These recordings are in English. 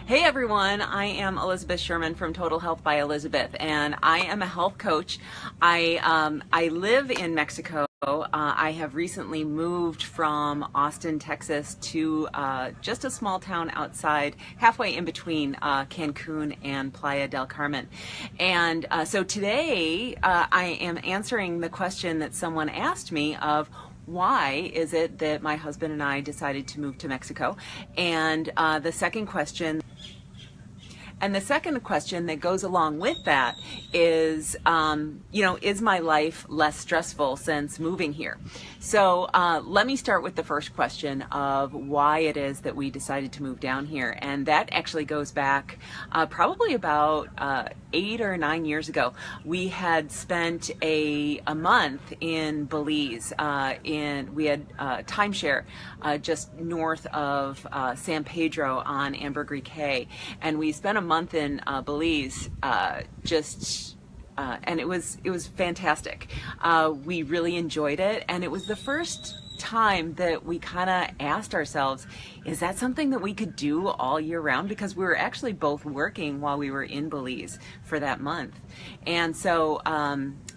Hey everyone, I am Elizabeth Sherman from Total Health by Elizabeth, and I am a health coach. I live in Mexico. I have recently moved from Austin, Texas to just a small town outside, halfway in between Cancun and Playa del Carmen. And so today I am answering the question that someone asked me of why is it that my husband and I decided to move to Mexico? And the second question that goes along with that is, is my life less stressful since moving here? So let me start with the first question of why it is that we decided to move down here. And that actually goes back probably about 8 or 9 years ago. We had spent a month in Belize. We had timeshare just north of San Pedro on Ambergris Caye. And we spent a month in Belize and it was fantastic. We really enjoyed it, and it was the first time that we kind of asked ourselves, is that something that we could do all year round? Because we were actually both working while we were in Belize for that month. And so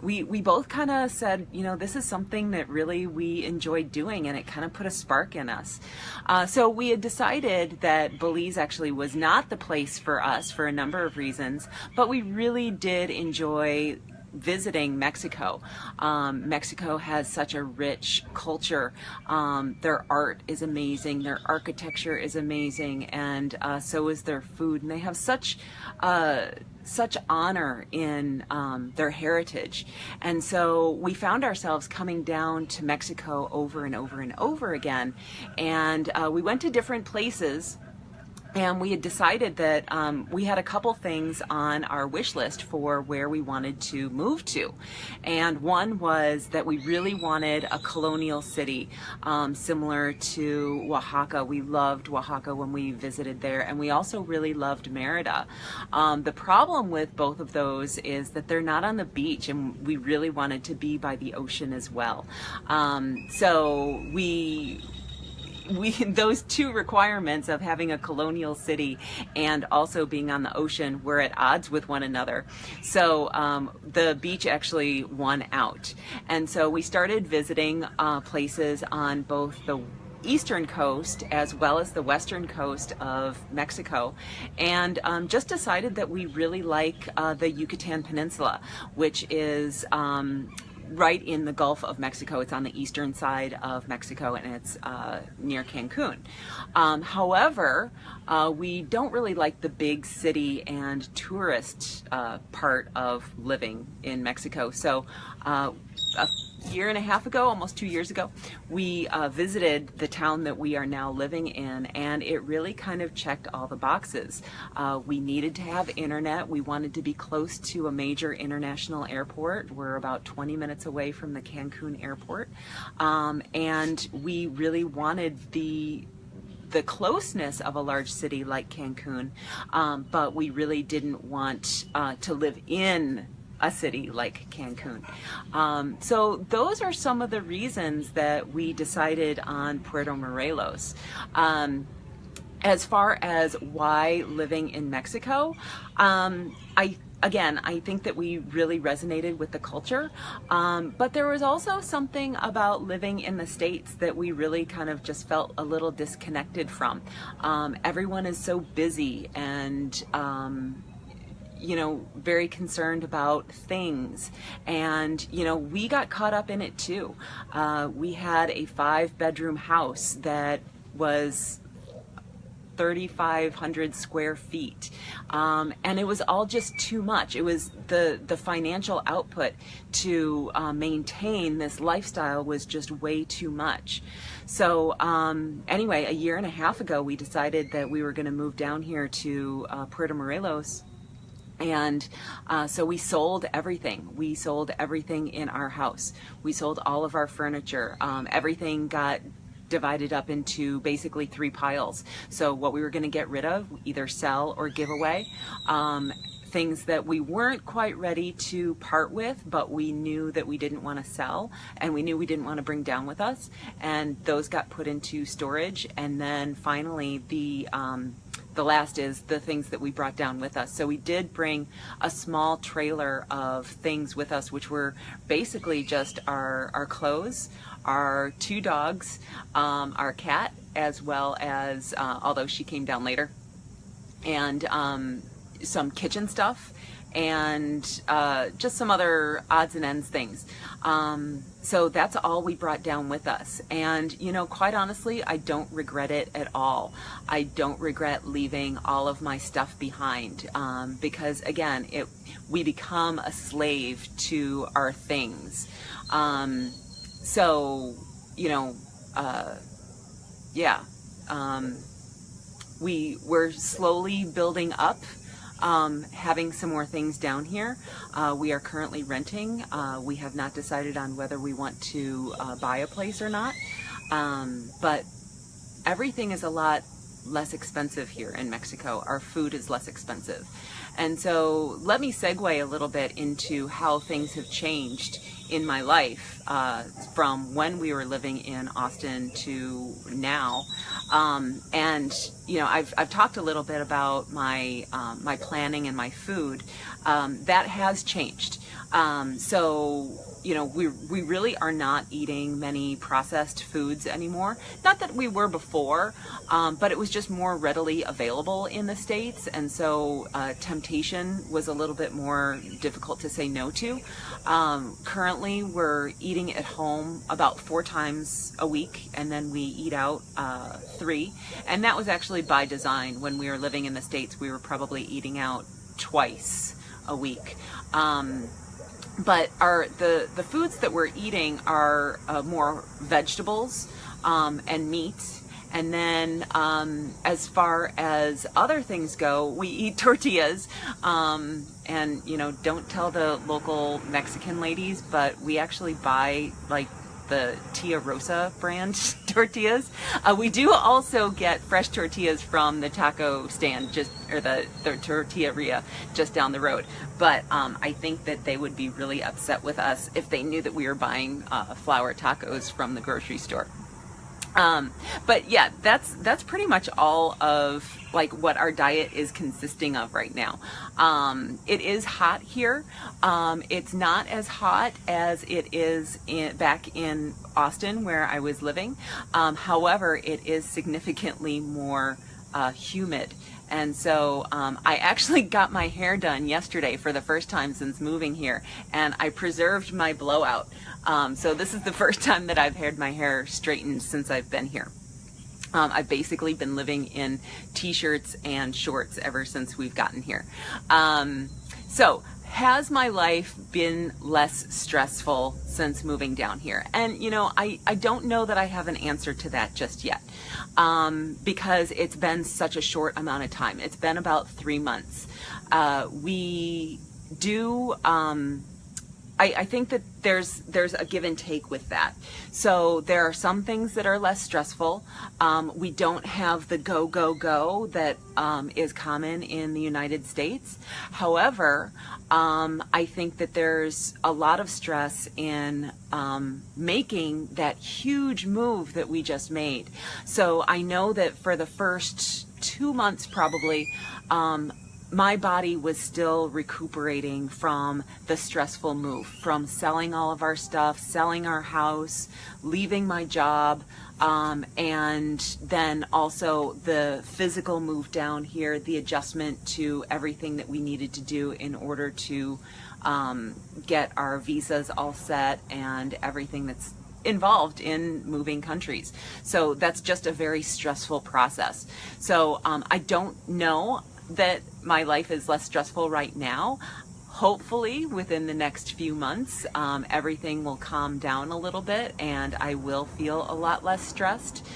we both kind of said, this is something that really we enjoyed doing, and it kind of put a spark in us. So we had decided that Belize actually was not the place for us for a number of reasons, but we really did enjoy visiting Mexico. Mexico has such a rich culture. Their art is amazing. Their architecture is amazing, and so is their food. And they have such honor in their heritage. And so we found ourselves coming down to Mexico over and over and over again. And we went to different places. And we had decided that we had a couple things on our wish list for where we wanted to move to. And one was that we really wanted a colonial city similar to Oaxaca. We loved Oaxaca when we visited there, and we also really loved Merida. The problem with both of those is that they're not on the beach, and we really wanted to be by the ocean as well. So those two requirements of having a colonial city and also being on the ocean were at odds with one another. So the beach actually won out. And so we started visiting places on both the eastern coast as well as the western coast of Mexico, and just decided that we really like the Yucatan Peninsula, which is right in the Gulf of Mexico. It's on the eastern side of Mexico, and it's near Cancun. However, we don't really like the big city and tourist part of living in Mexico. So a year and a half ago, almost 2 years ago, we visited the town that we are now living in, and it really kind of checked all the boxes. We needed to have internet. We wanted to be close to a major international airport. We're about 20 minutes away from the Cancun airport, and we really wanted the closeness of a large city like Cancun, but we really didn't want to live in a city like Cancun. So those are some of the reasons that we decided on Puerto Morelos. As far as why living in Mexico, I think that we really resonated with the culture, but there was also something about living in the States that we really kind of just felt a little disconnected from. Everyone is so busy and very concerned about things, and we got caught up in it too. We had a 5-bedroom house that was 3,500 square feet, and it was all just too much. It was the financial output to maintain this lifestyle was just way too much. So anyway, a year and a half ago, we decided that we were going to move down here to Puerto Morelos. And so we sold everything. We sold everything in our house. We sold all of our furniture. Everything got divided up into basically 3 piles. So what we were going to get rid of, either sell or give away. Things that we weren't quite ready to part with, but we knew that we didn't want to sell, and we knew we didn't want to bring down with us. And those got put into storage. And then finally the the last is the things that we brought down with us. So we did bring a small trailer of things with us, which were basically just our clothes, our 2 dogs, our cat, as well as, although she came down later, and some kitchen stuff, and just some other odds and ends things. So that's all we brought down with us. And, you know, quite honestly, I don't regret it at all. I don't regret leaving all of my stuff behind, because again, we become a slave to our things. So, you know, yeah, we're slowly building up, having some more things down here. We are currently renting. We have not decided on whether we want to buy a place or not, but everything is a lot less expensive here in Mexico. Our food is less expensive. And so let me segue a little bit into how things have changed in my life from when we were living in Austin to now. And you know, I've talked a little bit about my my planning and my food. That has changed. So you know, we really are not eating many processed foods anymore. Not that we were before, but it was just more readily available in the States, and so temptation was a little bit more difficult to say no to. Currently, we're eating at home about 4 times a week, and then we eat out 3, and that was actually by design. When we were living in the States, we were probably eating out twice a week. But the foods that we're eating are more vegetables and meat. And then as far as other things go, we eat tortillas. And, you know, don't tell the local Mexican ladies, but we actually buy like the Tia Rosa brand tortillas. We do also get fresh tortillas from the taco stand, or the tortilleria just down the road. But I think that they would be really upset with us if they knew that we were buying flour tacos from the grocery store. But yeah, that's pretty much all of like what our diet is consisting of right now. It is hot here. It's not as hot as it is back in Austin where I was living. However, it is significantly more humid. And so I actually got my hair done yesterday for the first time since moving here, and I preserved my blowout. So this is the first time that I've had my hair straightened since I've been here. I've basically been living in t-shirts and shorts ever since we've gotten here. So has my life been less stressful since moving down here? And you know, I don't know that I have an answer to that just yet, because it's been such a short amount of time. It's been about 3 months. We do, I think that there's a give and take with that. So there are some things that are less stressful. We don't have the go, go, go that is common in the United States. However, I think that there's a lot of stress in making that huge move that we just made. So I know that for the first 2 months probably, my body was still recuperating from the stressful move, from selling all of our stuff, selling our house, leaving my job, and then also the physical move down here, the adjustment to everything that we needed to do in order to get our visas all set and everything that's involved in moving countries. So that's just a very stressful process. So I don't know that my life is less stressful right now. Hopefully within the next few months, everything will calm down a little bit and I will feel a lot less stressed.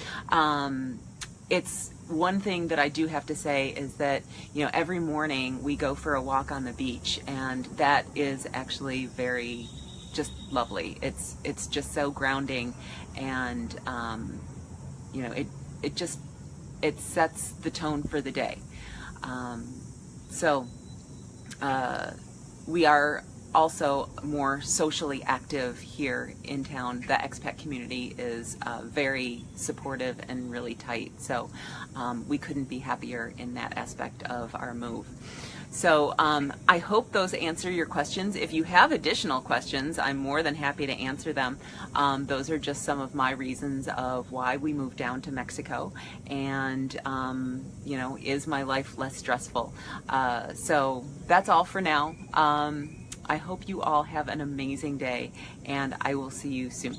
It's one thing that I do have to say is that, you know, every morning we go for a walk on the beach, and that is actually very just lovely. It's just so grounding, and you know, it sets the tone for the day. So we are also more socially active here in town. The expat community is very supportive and really tight, so we couldn't be happier in that aspect of our move. So I hope those answer your questions. If you have additional questions, I'm more than happy to answer them. Those are just some of my reasons of why we moved down to Mexico, and you know, is my life less stressful? So that's all for now. I hope you all have an amazing day, and I will see you soon.